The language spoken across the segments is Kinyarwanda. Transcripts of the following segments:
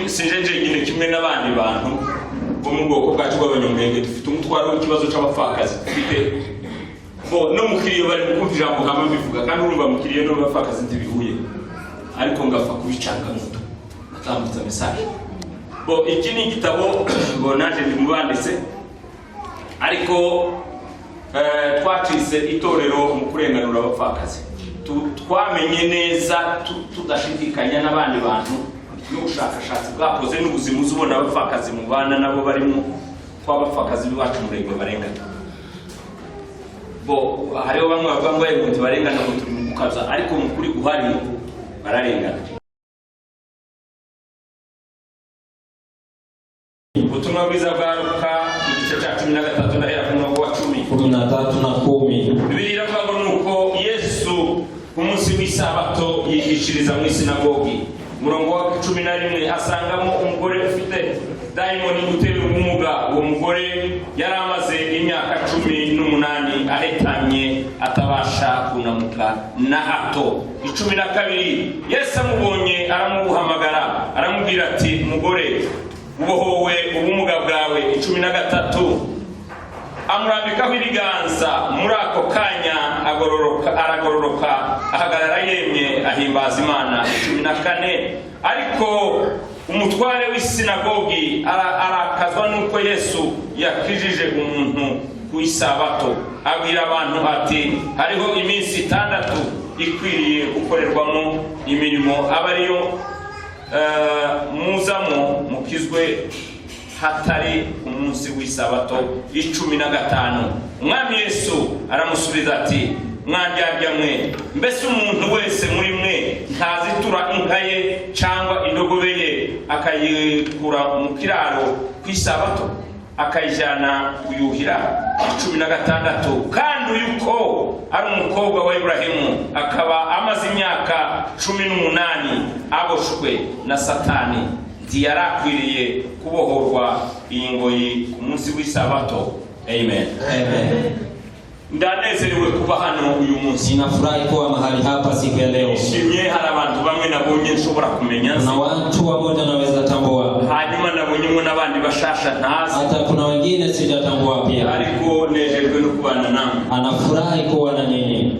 sinjeje nyine kimwe n'abandi bantu bo mu bwoko bwacu bw'abanyamwenge dufite umutwaro w'ikibazo c'abapfakazi dufite bo no mukiriyo bari kumva ijambo hamwe bivuga kandi urumva mukiriyo no bapfakazi ntibihuye ariko ngapfa kubicanga muto atambutsa message bo iki ni igitabo bo naje ndimubanditse ariko twacise itorero mu kurenganura abapfakazi twamenye neza tudashidikanya n'abandi bantu n'ubushakashatsi bwakoze n'ubuzima uzubona abapfakazi mu bana nabo barimo kw'abapfakazi b'iwacu murenge barengana bo hariho bamwe bavuga ngo yego barengana ngo turi mu kukaza ariko mu kuri guhari bararengana. Ubutumwa bwiza bwaruka igice cya 13 ndahera ku murongo wa 10 na 10. Bibiliya iravuga nuko Yesu ku munsi w'isabato yigishiriza mu isinagogi umurongo wa 11 asangamo umugore ufite daimoni utera ubumuga. Uwo mugore yari amaze imyaka 18 ahetamye atabasha kunamuka na hato. 12 Yesu amubonye aramuhamagara aramubwira ati mugore ubohowe ubumuga bwawe. 13 amurambikaho ibiganza muri ako kanya aragororoka ahagarara yemye ahimbaza Imana. 14 ariko umutware w'isinagogi arakazwa nuko Yesu yakijije umuntu ku isabato abwira abantu ati hariho iminsi 6 ikwiriye gukorerwamo imirimo abariyo muzamo mukizwe hatari umunsi w'isabato. 15 umwami Yesu aramusubiza ati mwandyarya mbese umuntu wese muri mwe ntazitura inka ye cyangwa indogobe ye akayikura mu kiraro ku isabato akayijyana kuyuhira. 16 kandi yuko ari umukobwa wa Ibraham akaba amaze imyaka 18 aboshwe na Satani ntiyarakwiriye kubohorwa iyi ngoyi ku munsi w'isabato. Amen. Ndanezerewe kuba hano uyu munsi. Ninafurahi kuwa mahali hapa siku ya leo. Shimye hari abantu bamwe nabonye nshobora kumenya. Na watu wamoja naweza tambua. Hanyuma nabonye mwe nabandi bashasha ntazi. Hata kuna wengine sijatambua pia. Ariko nejejwe no kubana namwe. Anafurahi kuwa na nyinyi.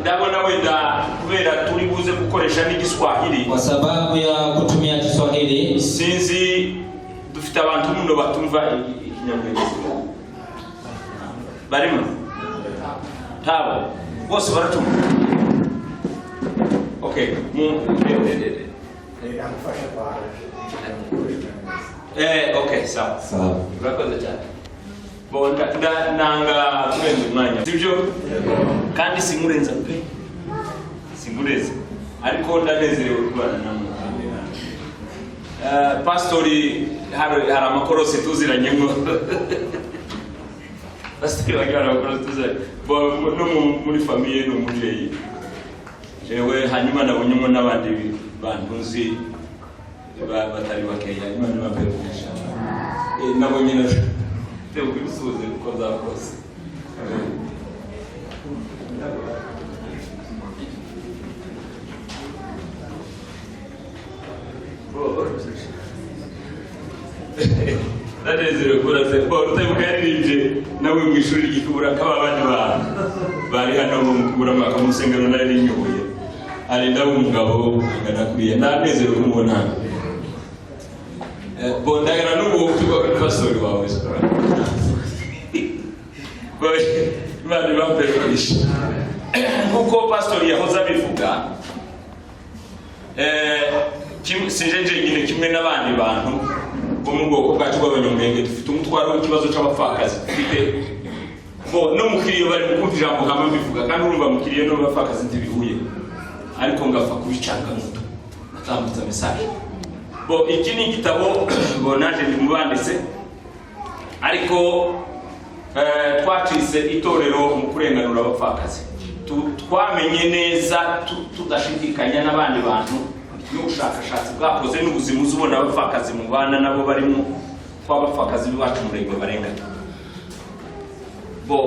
Ndabona wenda kubera turi buze gukoresha n'igiswahili. Kwa sababu ya kutumia Kiswahili. Sinzi dufite abantu muno batumva ikinyamwezi. Barimo tabo bose baratumva. Okay okay sawa urakoze cyane. Bonda nanga twende umwanya sibyo kandi simurenza pe simureze ariko ndanezerewe kubana namwe. Pastori hari amakorosi tuziranye ngo pastori bagara amakorosi tuziranye no muri famille no mujeyi jewe. Hanyuma nabonyemo n'abandi bantu nzi batari bakeya Imana baperesha nabonye na teo kubisuze uko zakose. Ndanezerewe kuraze ko utabukarije nawe mu ishuri ry'ikubura kaba abandi bantu bari hano mu kubura mwaka mu sengero nari nyoboye ari ndawo umugabo ngana kuriye. Ndanezerewe kumubona bondagana n'ubu tuba pastori wawe sora Imana baperesha kuko pastori yahoza bivuga sinjeje nyine kimwe n'abandi bantu bo mu bwoko bwacu bw'abanyamwenge dufite umutwaro w'ikibazo c'abapfakazi dufite bo no mukiriyo bari kumva ijambo hamwe bivuga kandi urumva mukiriyo no bapfakazi ntibihuye ariko ngapfa kubicanga muto atambutsa message. Bo iki ni igitabo bo naje ndimubanditse ariko twacise itorero mu kurenganura abapfakazi twamenye neza tudashidikanya n'abandi bantu n'ubushakashatsi bwakoze n'ubuzima uzubona abapfakazi mu bana nabo barimo kw'abapfakazi b'iwacu murenge barengana. Bo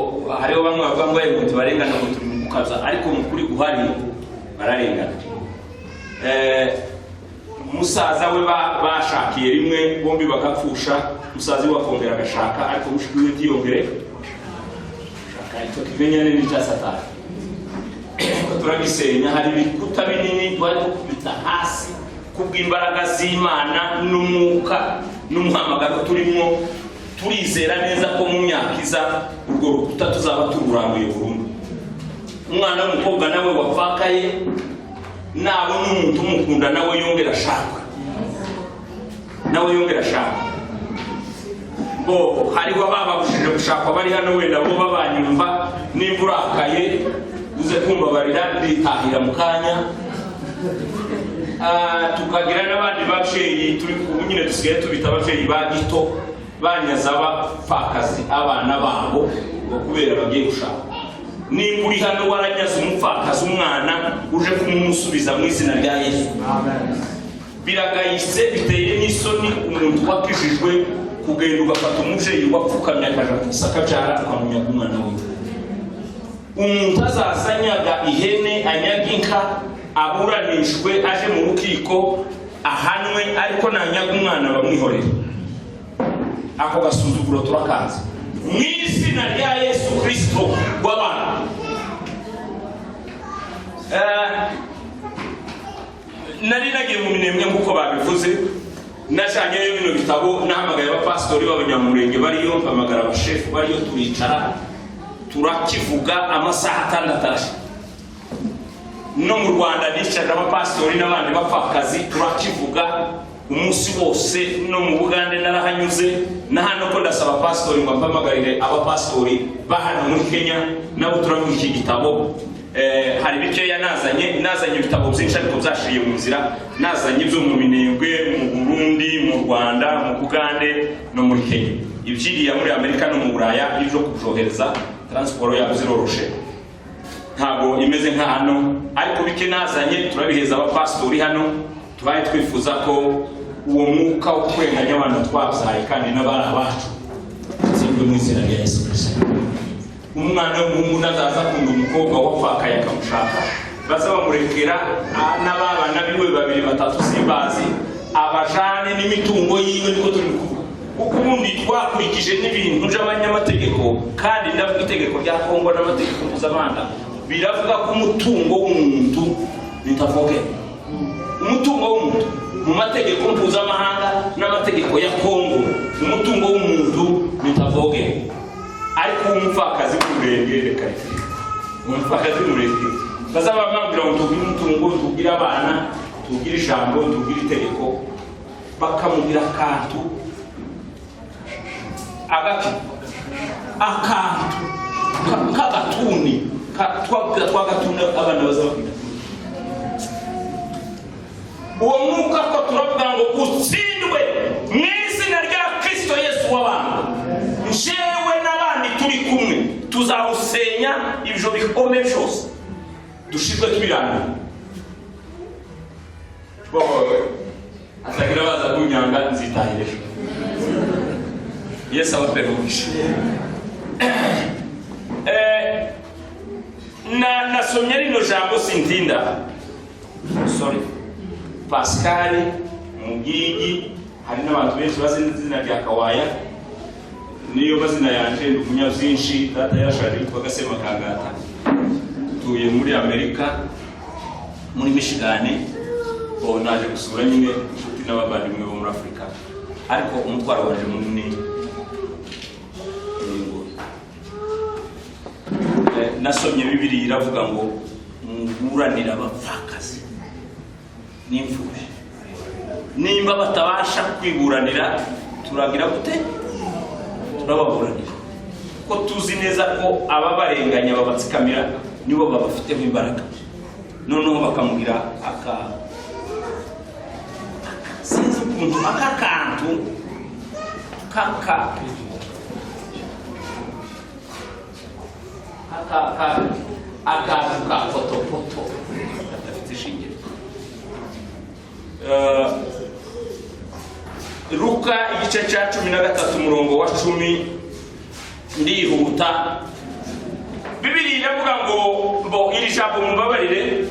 hariho bamwe bavuga ngo yego barengana ngo turi mu kukaza ariko mu kuri guhari bararengana. musaza we bashakiye rimwe bombi bagapfusha, musaza we akongera agashaka, ariko mushiki we ntiyongere shaka. Icyo kimenyane ni cya Satani. Turagisenya, hari ibikuta binini twari kubita hasi kubw'imbaraga z'Imana n'umwuka n'umuhamagaro turimo. Turizera neza ko mu myaka iza urwo rukuta tuzaba tururambuye burundu. Umwana w'umukobwa nawe wapfakaye, nabo n'umuntu umukunda nawe yongera ashaka, bo hariho abababushije gushaka bari hano, wenda bo babanyumva, nimba urakaye uze kumbabarira nditahira mu kanya. Tukagira n'abandi babyeyi turi nyine dusigaye tubita ababyeyi ba gito, banyaza abapfakazi abana babo kubera bagiye gushaka. Nimba uri hano waranyaza umupfakazi umwana, uje kumumusubiza mu izina rya Yesu. Biragayitse, biteye n'isoni umuntu wakijijwe kugenda ugafata umubyeyi wapfukamye akaja kusakabyara ukamunyaga umwana we. Umuntu azasanyaga ihene, anyaga inka, aburanishwe, aje mu rukiko ahanwe, ariko nanyaga umwana bamwihorera. Ako gasuzuguro turakaza mu izina rya Yesu Kristo w'abantu. Nari nagiye mu minembwe nk'uko babivuze, nashanyeyo bino bitabo, nahamagaye abapasitori b'abanyamurenge bariyo, mpamagara abashefu bariyo, turicara turakivuga amasaha 6. No mu Rwanda nicaje abapasitori n'abandi bapfakazi turakivuga umunsi wose. No mu Bugande narahanyuze, na hano ko ndasaba pastori ngo mpamagarire abapasitori bahana muri Kenya nabo turavuga iki gitabo. Hari bikeya nazanye ibitabo byinshi ariko byashiriye mu nzira. Nazanye ibyo mu Minembwe, mu Burundi, mu Rwanda, mu Bugande no muri Kenya. Ibyiriya muri Amerika no mu Buraya ibyo kubyohereza transport yabo ziroroshe, ntabwo imeze nka hano. Ariko bike nazanye turabiheza abapasitori hano. Tubaye twifuza ko uwo mwuka wo kwenganya abantu twabyaye kandi n'abari abacu zimwe mu izina rya Yesu Kristo. Umwana w'umuhungu nazaza akunda umukobwa wapfakaye akamushaka, baza bamurekera n'ababana biwe 2 3 simbazi, abajane n'imitungo yiwe. Niko turi kuvuga ukundi twakurikije n'ibintu by'abanyamategeko, kandi ndavuga itegeko rya Kongo n'amategeko mpuzamahanga biravuga ko umutungo w'umuntu bitavogera. Umutungo w'umuntu mu mategeko mpuzamahanga n'amategeko ya Kongo, umutungo w'umuntu bitavogera. Ariko umupfakazi w'umurenge reka umupfakazi w'umurenge bazaba bambwira ngo tugire umutungo, tugire abana, tugire ijambo, tugire itegeko, bakamubwira akantu k'agatuni twagatunda abana bazabwira. Uwo mwuka ko turavuga ngo utsindwe mu izina rya Kristo Yesu w'abantu. Jewe n'abandi turi kumwe tuzawusenya ibyo bikomeye byose, dushirwe tubiranga. Atagira baza kunyanga nzitahire. Yesu abaperugishe. Nasomye rino jambo sintinda. Sorry. Pascal, Mugigi, hari n'abantu benshi bazi n'izina rya Kawaya. Niyo mazina yanje ndukunya byinshi, data yarashaje yitwa Gasema Kangata. Tuye muri Amerika, muri Michigan. Naje gusura nyine inshuti n'abavandimwe bo muri Afrika. Ariko umutwaro waje munini. Nasomye Bibiliya iravuga ngo muburanira abapfakazi n'imfubyi. Nimba batabasha kwiburanira turagira gute? Turababuranira. Ko tuzi neza ko ababarenganya babatsikamira nibo babafiteho imbaraga. Noneho bakamubwira sinzi ukuntu akakantu ka fotofoto afite ishingiro. Luka igice cya 13 umurongo wa 10 ndihuta. Bibiliya iravuga ngo iri jambo mumbabarire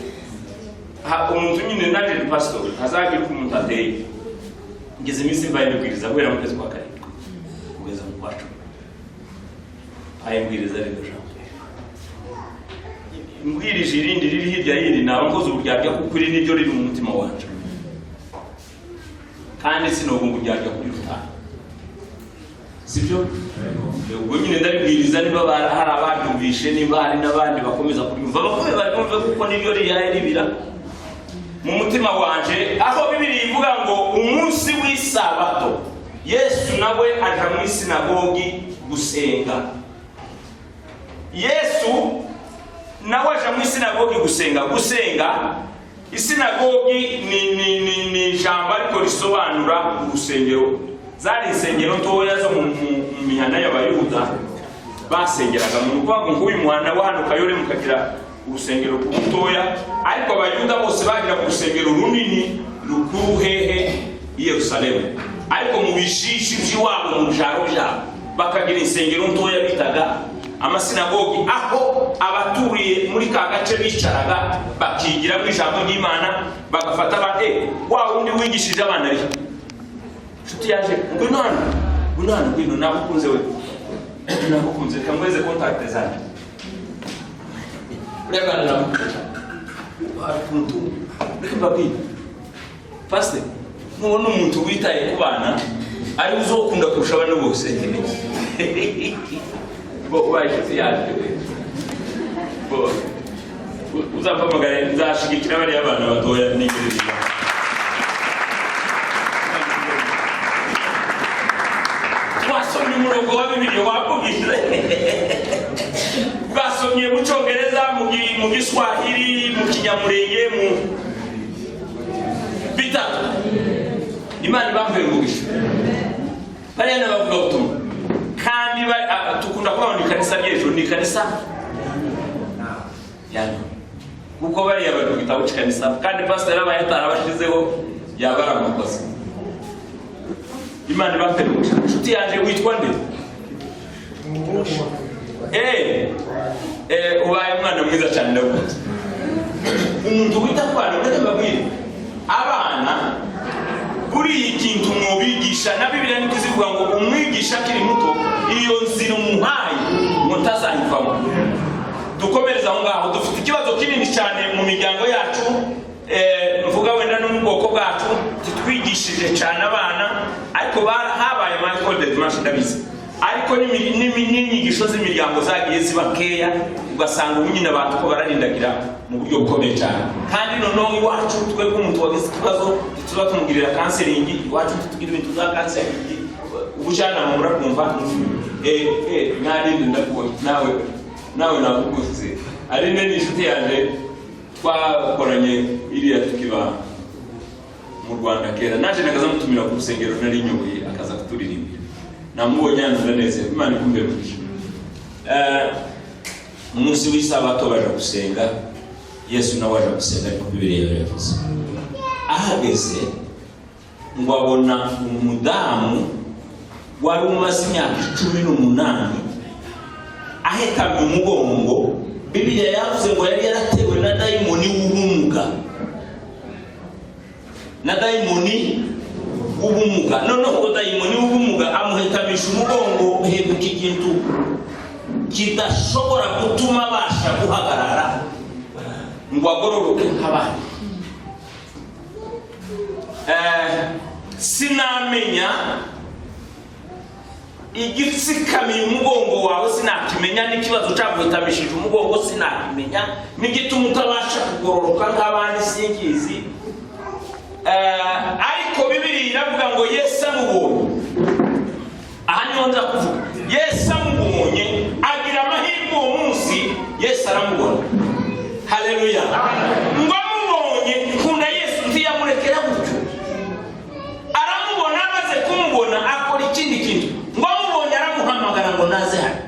umuntu nyine naje pastor azagira ku muntu ateye ngeze iminsi mbaye mbwiriza guhera mu kwezi kwa karindwi kugeza mu kwa cumi ayibwiriza rero mbwirije irindi riri hirya yindi nawe nkoze uburyarya kuko iri niryo riri mu mutima wanje kandi sinobungu uryarya kuri rutana sibyo ubwo nyine ndaribwiriza niba hari ababyumvishe niba hari n'abandi bakomeza kubyumva bakomeza bumve kuko niryo ribira mu mutima wanje aho Bibiri ivuga ngo umunsi w'isabato Yesu nawe aja mu sinagogi gusenga. Yesu nawe aja mu sinagogi gusenga. Isinagogi ni jambo ariko risobanura urusengero. Zari insengero ntoya zo mu mihana y'Abayuda basengeraga mu rwango nk'uyu mwana wahanuka yore mukagira urusengero rutoya, ariko Abayuda bose bagira ku rusengero runini rukuru hehe i Yerusalemu. Ariko mu bishishi by'iwabo mu jaro bakagira insengero ntoya bitaga amasinagogi, aho abaturiye muri ka gace bicaraga bakigira mu ijambo ry'Imana, bagafata bate wa wundi wigishije abana ari nshuti yaje ngwino nabukunze we nabukunze kamweze contact zanjye urega nabukunze akuntu babi pastor nubona umuntu witaye ku bana ari uzokunda kurusha abana bose bo baje yaje bo uzapamagara nzashigikira bari abana batoya n'igirira wasomye umurongo wa Bibiliya wakugize basomye mu Cyongereza mu Giswahili mu Kinyamurenge mu bitatu. Imana ibambaye umugisha bariya n'abavuga butumwa kandi tukunda kubona ikanisa ry'ejo ni ikanisa yani kuko bariya bari mu gitabo cy'ikanisa kandi pastor abaye atarabashizeho yabara amakosa. Imana ibambaye umugisha. Nshuti yaje witwa nde? Ubaye mwana mwiza cyane ndavuga. Umuntu wita kwana ndababwira abana kuri ikintu mubigisha na Bibiliya ntizivuga ngo umwigisha kiri muto iyo nzira umuhaye mutazayivamo. Dukomereza aho ngaho dufite ikibazo kinini cyane mu miryango yacu, mvuga wenda no mu bwoko bwacu twigishije cyane abana, ariko habaye Michael de Dimanche ndabizi, ariko n'inyigisho z'imiryango zagiye ziba keya, ugasanga ubunyine abantu ko bararindagira mu buryo bukomeye cyane. Kandi noneho iwacu twebwe umuntu wagize ikibazo tuba tumugirira kanseringi, iwacu tugira ibintu za kanseringi ubujana mu murakumva narindi ndakuwe nawe nakuguze ari ne inshuti yanjye twakoranye iriya tukiba mu Rwanda kera, naje nakaza mutumira ku rusengero nari nyoboye akaza kuturirimbira, namubonye yanze neza. Imana ikumbere mugisha. Umunsi w'isabato baje gusenga, Yesu nawe aje gusenga ariko Bibiliya yavuze ahageze ngo abona umudamu wari umaze imyaka 18 ahekamye umugongo. Bibiliya yavuze ngo yari yaratewe na dayimoni w'ubumuga. Noneho ngo dayimoni w'ubumuga amuhekamisha umugongo hebuka ikintu kidashobora gutuma abasha guhagarara ngo agororoke nk'abandi. Sinamenya igitsikamiye umugongo wawe, sinakimenya n'ikibazo cyaguhitamishije umugongo, sinakimenya n'igituma utabasha kugororoka nk'abandi singizi. Ariko Bibiliya iravuga ngo Yesu amubonye. Aha niho nza kuvuga Yesu amubonye agira amahirwe uwo munsi, Yesu aramubona. Haleluya. Ngo amubonye kunda Yesu ntiyamurekera gutyo, aramubona. Amaze kumubona akora ikindi kintu, ngo amubonye aramuhamagara ngo naze hano.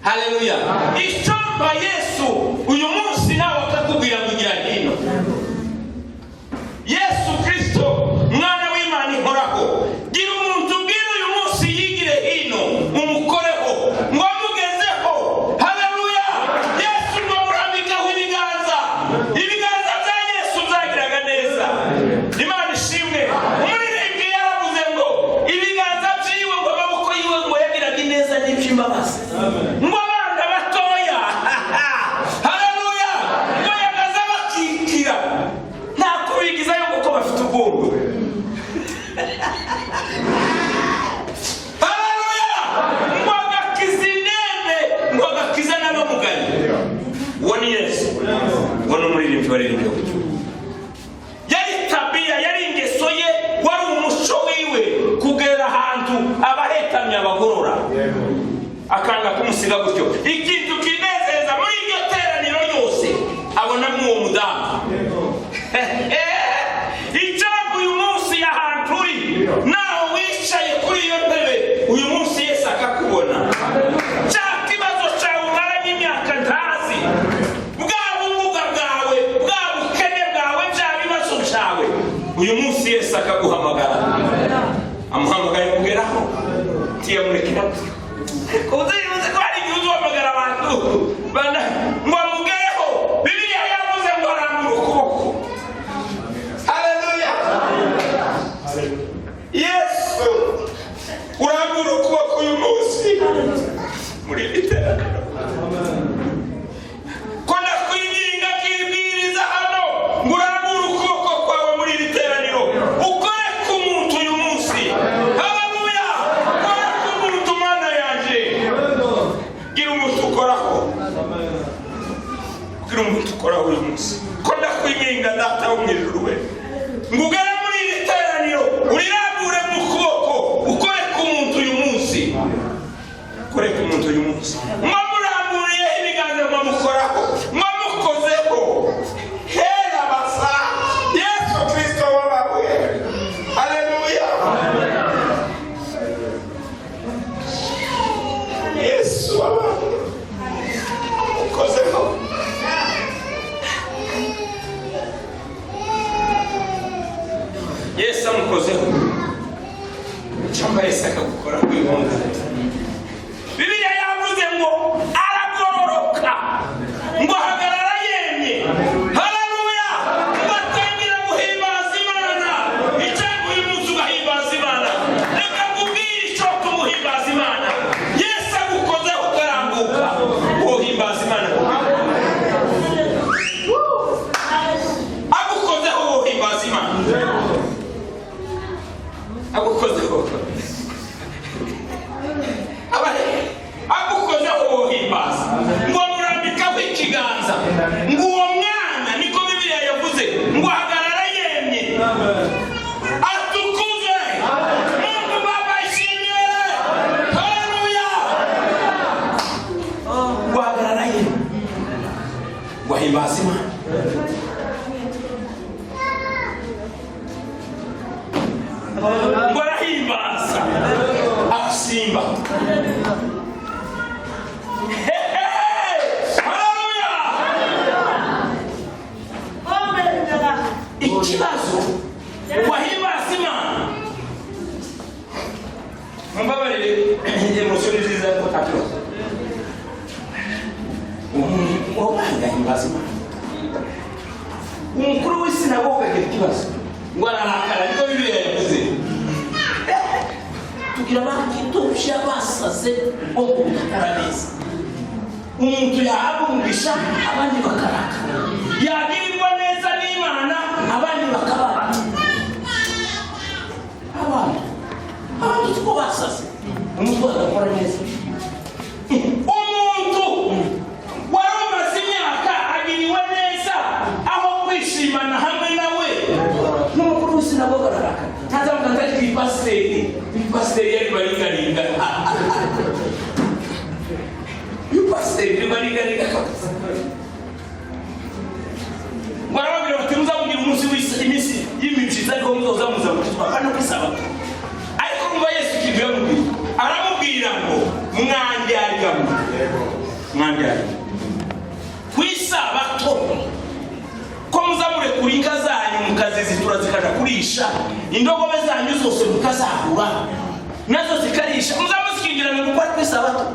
Haleluya. Icyomba Yesu uyu munsi nawe akakubwira ngo gira hino. Yesu Kristo mwana w'Imana ihoraho, gira umuntu ubwira uyu munsi yigire hino umukoreho ngo amugezeho. Haleluya. Yesu ngo kumusiga gutyo. Ikintu kinezeza muri iryo teraniro yose abonamo uwo mudamu. Icyago uyu munsi ahantu uri naho wicaye kuri iyo ntebe uyu munsi Yesu akakubona. Cya kibazo cyawe umaranye imyaka ntazi, bwa bumuga bwawe, bwa bukene bwawe, bya bibazo byawe, uyu munsi Yesu akaguhamagara. Amuhamagaye kugeraho tiyamurekera kuzibuze ko hari igihe uhamagara abantu ngo amugereho. Bibiliya yavuze ngo arambura ukuboko. Haleluya. Yesu urambura ukuboko uyu munsi muri iteraniro. Ko ndakwinginga kibwiriza hano ngo urambura ukuboko kwawe muri iteraniro. Ukore ku muntu uyu munsi. Haleluya. Ukore ku muntu Mana yanjye. Gira umuntu ukoraho. Gira umuntu ukoraho uyu munsi. Ko ndakwinginga data wo mu ijuru we, ngugere muri iri teraniro urirambure mu kuboko. Ukore ku muntu uyu munsi. Ukore ku muntu uyu munsi. Mwamuramburiyeho ibiganza mwamukoraho, mwamukozeho. Hera basa Yesu Kristo wababuye. Haleluya. Yesu wababuye. Ukozeho. Yesu amukozeho. Cyangwa Yesu akagukora ku ibonga. Bibiliya yavuze ngo aragororoka, ngo ahagarara yemye. Haleluya. Batangira guhimbaza Imana. Icyago uyu munsi ugahimbaza Imana. Reka nkubwire icyo tumuhimbaza Imana. Yesu agukozeho ukarambuka, wohimbaza Imana. Agukozeho wohimbaza Imana. Agukozeho. Agukozeho wohimbaza. Ngo murambikaho ikiganza. Ngo uwo mwana niko Bibiliya yavuze ngo ahagarara yemye. Atukuze. Mungu Baba ishimwe. Haleluya. Ngo ahagarara yemye. Ngo ahimbaze Imana. Ngo arahimbaza. Asimba. Haleluya. Ikibazo wahimbaza Imana. Mbabarire emotion nziza ko takibazo. Wahimbaza Imana. Umukuru w'isinagoga agira ikibazo. Ngo ararakara niko Bibiliya yavuze. Tugira bakitubya basaze ngo gukora neza. Umuntu yahabungisha abandi bakarakara. Yagirirwa neza n'Imana abandi bakabara. Abandi tuko basaze. Umuntu agakora neza. Umuntu waromaze imyaka agiriwe neza aho kwishimana hamwe nawe. N'umukuru w'isinagoga ararakara. Ntazavuga ngo ari pasiteri. Pasiteri yari barigaringa. Pasiteri barigaringa kabisa. Barababwira bati muzamubwira umunsi w'iminsi y'imijiza ariko muzozamuza mutwa kandi kwisabato. Ariko umva Yesu ikintu yamubwira. Aramubwira ngo mwandyarigamo. Mwandyarigamo. Kwisabato ko muzamure kuri inka zanyu mukazizitura zikaja kurisha, indogobe zanyu zose mukazahura nazo zikarisha, muzamusikingira ngo kwa kwisabato.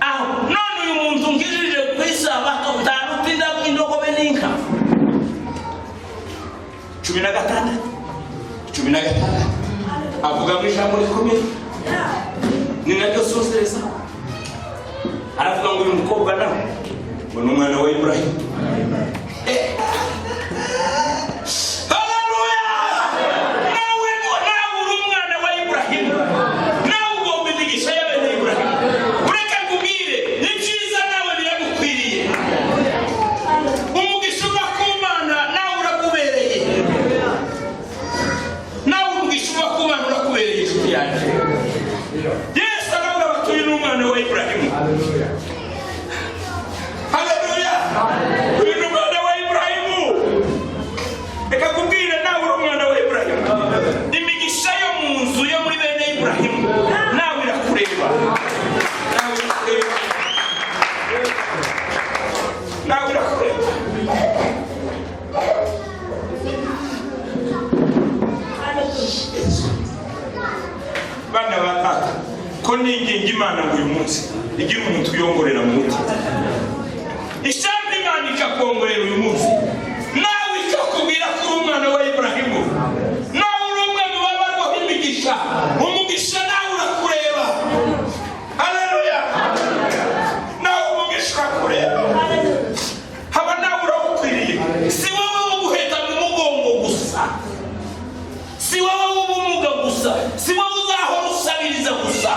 Aho none uyu muntu ngirije kwisabato ndarutinda indogobe n'inka. 16 avuga mu ijambo rikomeye ni naryo soseza. Aravuga ngo uyu mukobwa nawe ngo ni umwana wa Ibraham. Haleluya. Nawe uri umwana wa Ibraham. Nawe ugomba imigisha y'abana Ibraham. Ureka kubwire ni byiza nawe biragukwiriye. Umugisha uva ku Mana nawe urakubereye. Nawe umugisha uva ku Mana urakubereye inshuti yanjye. Yesu aravuga batuye n'umwana wa Ibraham. data ko ninginga Imana ngo uyu munsi igira umuntu uyongorera mu mutima. Ishyamba Imana ikakongorera uyu munsi, nawe ikakubwira ko uri umwana wa Ibrahimu, nawe uri umwe mu babarwaho imigisha, umugisha nawe urakureba. Haleluya! Nawe umugisha urakureba, haba nawe urawukwiriye. Si wowe wo guheta mu mugongo gusa, si wowe w'ubumuga gusa, si wowe uzahora usabiriza gusa.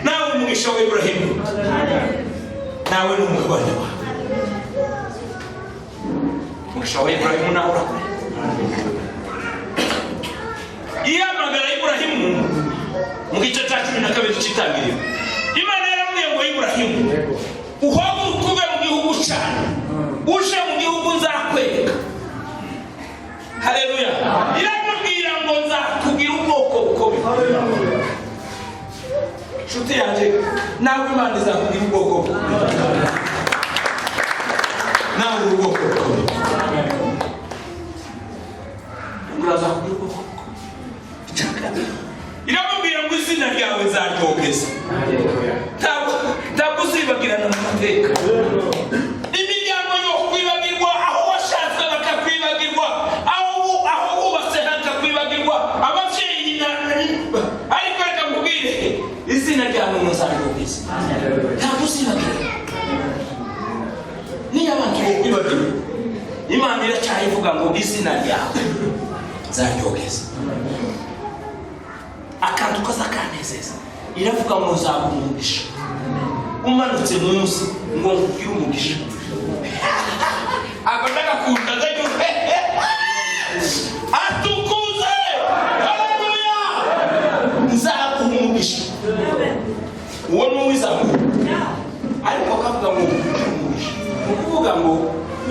Nawe umugisha wa Ibrahimu, nawe ni umugabane wawe. Umugisha wa Ibrahimu nawe urakureba. Ihamagara Ibrahimu mu gice cya 12 cy'itangiriro. Imana yaramubwiye ngo Ibrahimu, uhaguruke uve mu gihugu cyawe, uje mu gihugu nzakwereka. Haleluya! Iramubwira ngo nzakubwira ubwoko bukomeye. Nshuti yanjye, nawe Imana izakubwira ubwoko bukomeye. Nawe ubwoko bukomeye. Urazakubwira ubwoko bukomeye. Iramubwira ngo izina ryawe nzaryogeza. Ntabwo uzibagirana mu mateka. Imiryango yo kwibagirwa, aho washatse bakakwibagirwa, aho wubatse hakakwibagirwa, ababyeyi ariko reka nkubwire, izina ryawe nzaryogeza. Ntabwo uzibagirana. Niyo abantu bokwibagirwa, Imana iracyayivuga ngo izina ryawe nzaryogeza. Akantu kaza kanezeza, iravuga ngo nzaguha umugisha. Umanutse munsi ngo nkubwire umugisha. Ako ndagakunda ndajya atukuze. Haleluya! Nzaguha umugisha. Uwo ni uwizamuye. Ariko kavuga ngo umugisha, ukuvuga ngo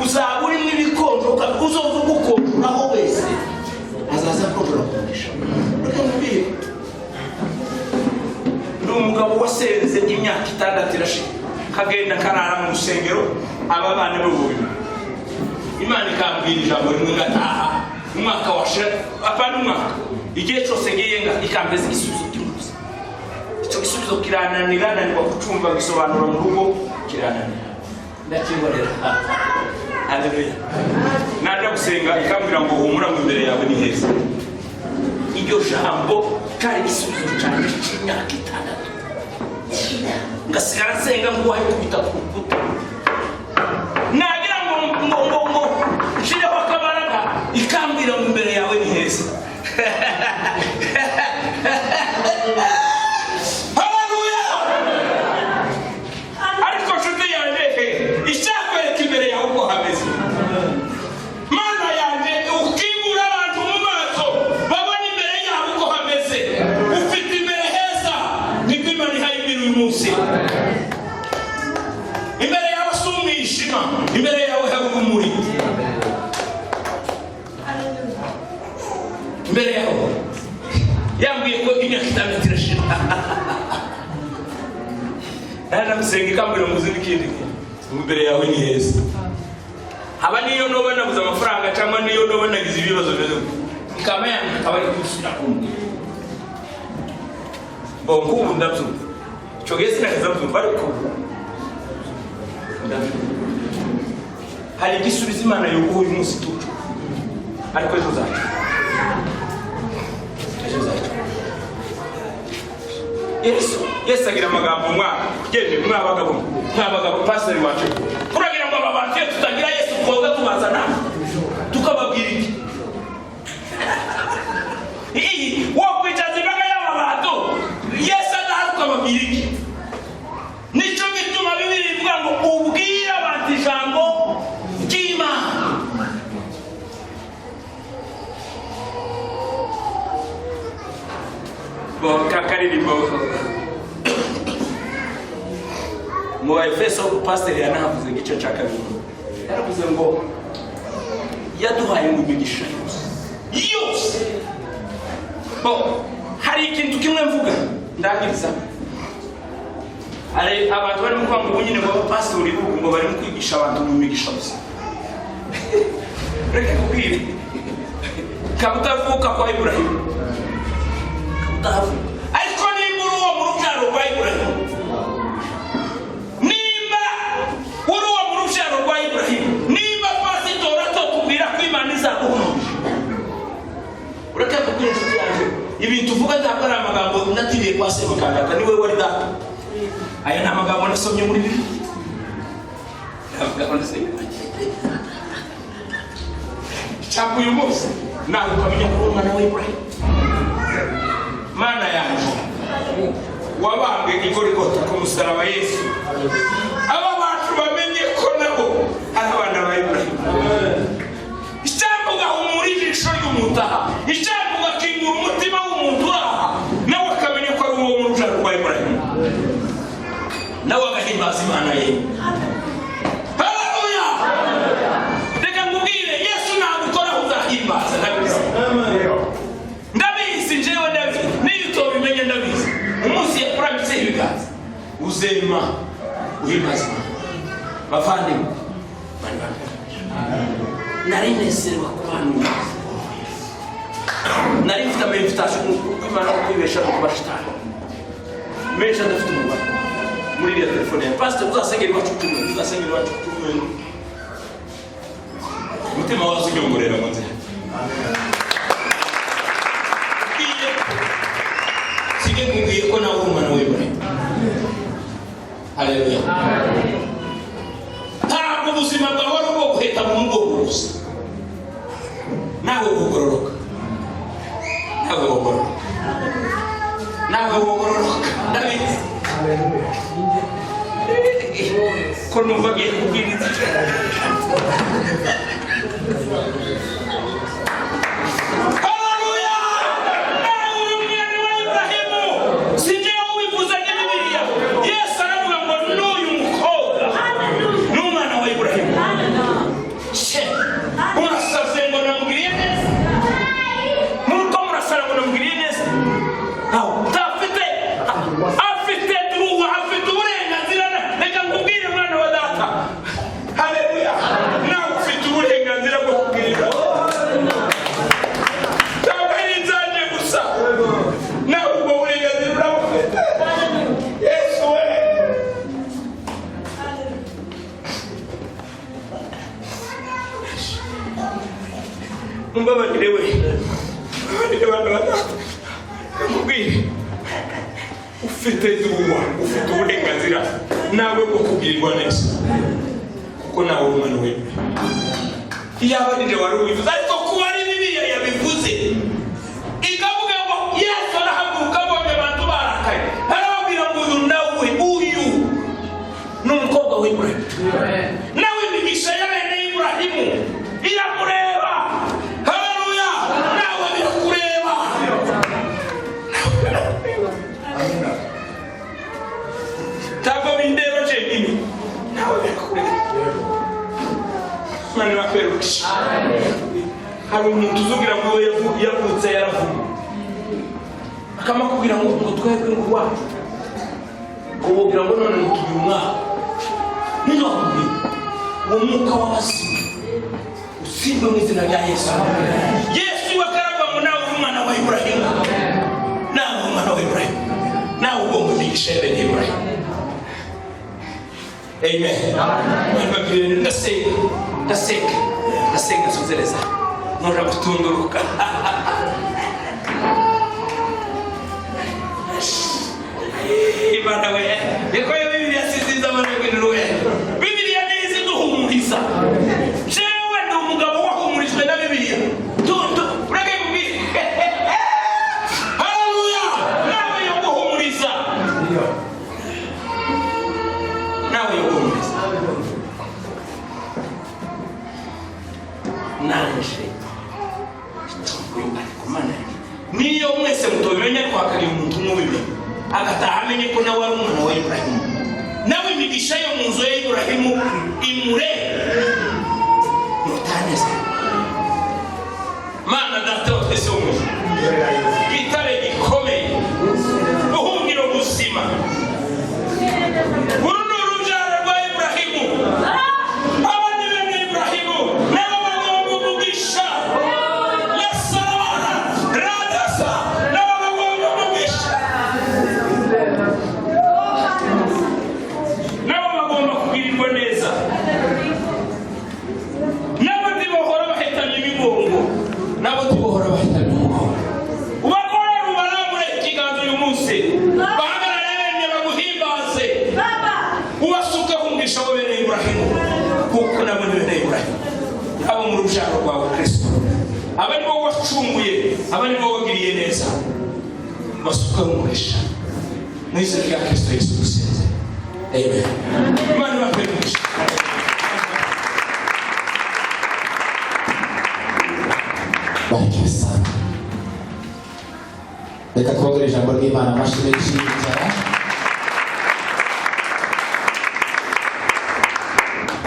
uzaba urimo ibikonjoka, uzoza ugukonjoraho wese azaza konjora umugisha. Reka nkubwire, umugabo wasenze imyaka 6 irashira, kagenda karara mu rusengero, aba bana b'ububiri. Imana ikambwira ijambo rimwe ngataha, umwaka washira, apana umwaka, igihe cyose ngiyenga ikambeza igisubizo cy'umunsi. Icyo gisubizo kirananira, nanirwa kucumva gisobanura mu rugo, kirananira. Ndakibonera. Haleluya! Naje gusenga ikambwira ngo humura mu imbere yawe ni heza. Iryo jambo kari igisubizo cyane cy'imyaka 6. Ngasigara nsenga ngo wahe kubita ku rukuta. Nagira ngo nshireho akabaraga, ikambwira mu imbere yawe ni heza. Haleluya! Ariko nshuti yanjye, icyakwereka imbere yawe uko hameze. Mana yanjye, ukibura abantu mu maso babona imbere yawe uko hameze, ufite imbere heza, nibwo Imana ihayibwira uyu munsi. Imbere yawe si umwijima, imbere yawe hari urumuri. Imbere yawe yambwiye ko imyaka 6 irashira. Naje gusenga ikambwira ngo uzindi kindi, imbere yawe ni heza. Haba niyo noba nabuze amafaranga cyangwa niyo noba nagize ibibazo byo ikama yanjye akaba ari gushyira ku muntu. Bongo ubu ndabyumva, icyo gihe sinakizabyumva, ariko hari igisubizo Imana yoguha uyu munsi tucu, ariko ejo zacu Yesu agira amagambo umwana gende mwabagabo pastor wacu kuragira ngo abantu tutagira Yesu koza tubazana tukababwira iki wakwicaza imbaga y'abantu Yesu adaharuka babwira iki. Nicyo gituma Bibiliya ivuga ngo ubwire abantu ijambo ry'Imana. Kakaririmbo mu Efeso pastor yanavuze igice cya 2, yaravuze ngo yaduhaye umugisha yose. Hari ikintu kimwe mvuga ndangiriza, ari abantu bari mu kwanga ubunyine ngo pastor ngo bari mu kwigisha abantu mu migisha gusa. Reka kubwire kabutavuka kwa Ibrahim, kabutavuka ariko nimbura uwo ibintu uvuga ntabwo ari amagambo natiriye kwa Sebukandaka niwe wari data. Aya ni amagambo nasomye muri Bibiliya. Chapu uyu munsi nawe ukamenya ko umwana wa Ibrahim. Mana yanjye wabambwe igorigota ku musaraba Yesu. Aba bantu bamenye ko nabo ari abana ba Ibrahim. Ijambo gahumura ijisho ry'umutaha, ijambo gakingura umutima w'umuntu aha, nawe akamenya ko ari uwo mu rujaro rwa Ibrahim. Nawe agahimbaza Imana ye. Haleluya! Reka ngubwire Yesu nagukora uzahimbaza ndabizi. Ndabizi njyewe ndabizi. Niyo utobimenya ndabizi. Umunsi yakurambitse ibiganza uzema uhimbaza bavandimwe. Nari neserwa kubantu. Nari mfite invitation Imana kwibesha no kubashitana. Mesha ndafite umubare muri ya telefone ya pastor uzasengera iwacu uzasengera iwacu mutima wazo nyongorera mu nzira. Sige kugiye ko nawe umwana w'Ibrahim. Haleluya. Ntabwo ubuzima bwawe ari ubwo guheta mu mugongo gusa. Nawe wogororoka. Nawe wogororoka. Ndabizi. Ko numva ngiye kubwiriza. Haleluya! Nawe uri umwana wa Ibrahim. Sinjye wifuza n'Bibiliya. Yesu aravuga ngo n'uyu mukobwa ni umwana wa Ibrahim. Murasaze ngo namubwiriye neza. Muruko murasara ngo namubwiriye neza. Afite duwa, afite uburenganzira. Reka nkubwire mwana wa data. Haleluya. Nawe ufite uburenganzira bwo kubwira. Ntabwo ari inzanye gusa. Nawe ubwo burenganzira urabufite. Yesu we. Mbabarire we. Mbabarire mwana wa data. Nkubwire. Ufite duwa, ufite uburenganzira nawe bwo kubwirirwa neza. Kuko nawe umwana we. Iyaba nije wari ubivuze ariko kuba ari Bibiliya yabivuze. Ikavuga ngo Yesu arahaguruka abonye abantu barakaye. Arababwira ngo uyu nawe uyu ni umukobwa wa Ibrahim. Nawe imigisha ya bene Ibrahimu iramureba. Haleluya! Nawe birakureba. Ntabwo bindeba jenyine. Nawe birakureba. Mani bakwerukisha. Hari umuntu uzugira ngo yavutse yaravuma. Akamakubwira ngo twebwe ngo wacu. Ububwira ngo none ngo tugira umwana. Niyo akubwira. Uwo mwuka w'abazima. Usimbe mu izina rya Yesu. Yesu wakaragwa ngo nawe umwana wa Ibrahim. Nawe umwana wa Ibrahim. Nawe ugomba kugisha bene Ibrahim. Amen. Amen. Ndasenga suzereza. Nora kutunduruka. Imana we. Eko ya Bibiliya siziza manegwe. Bibiliya nizi duhumuriza. Jewe ndi umugabo wahumurijwe na Bibiliya. Ureke kubwira. Haleluya. Nawe yo guhumuriza. Nawe yo guhumuriza. Nanje. Niyo mwese mutobimenya kwakari umuntu mubibi. Agataha amenye ko nawe ari umwana wa Ibrahim. Nawe imigisha yo mu nzu ya Ibrahim imure. Mutaneze. Mana data wa twese umwe. Gitare gikomeye. Buhungiro buzima. Uruno rujara rwa Ibrahim. Abandi bene Ibrahim. Nabo bagomba umugisha. Nabo tibohora bahitanye imigongo. Nabo tibohora bahitanye umugongo. Ubandi n'urubyaro rwawe Kristo, aba ni bo wacunguye, aba ni bo wagiriye neza, basuka umugisha mu izina rya Kristo Yesu dusenze, amen. Imana ibakwemeshe. Barikiwe sana. Reka twongere ijambo ry'Imana amashyi menshi y'inzara.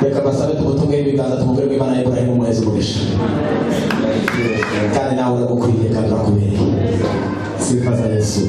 Reka basabe tumutunge ibiganza tumubwire ko Imana y'Ibrahim umuheza umugisha. Kandi nawe uramukwiriye kandi urakubereye. Sifa za Yesu.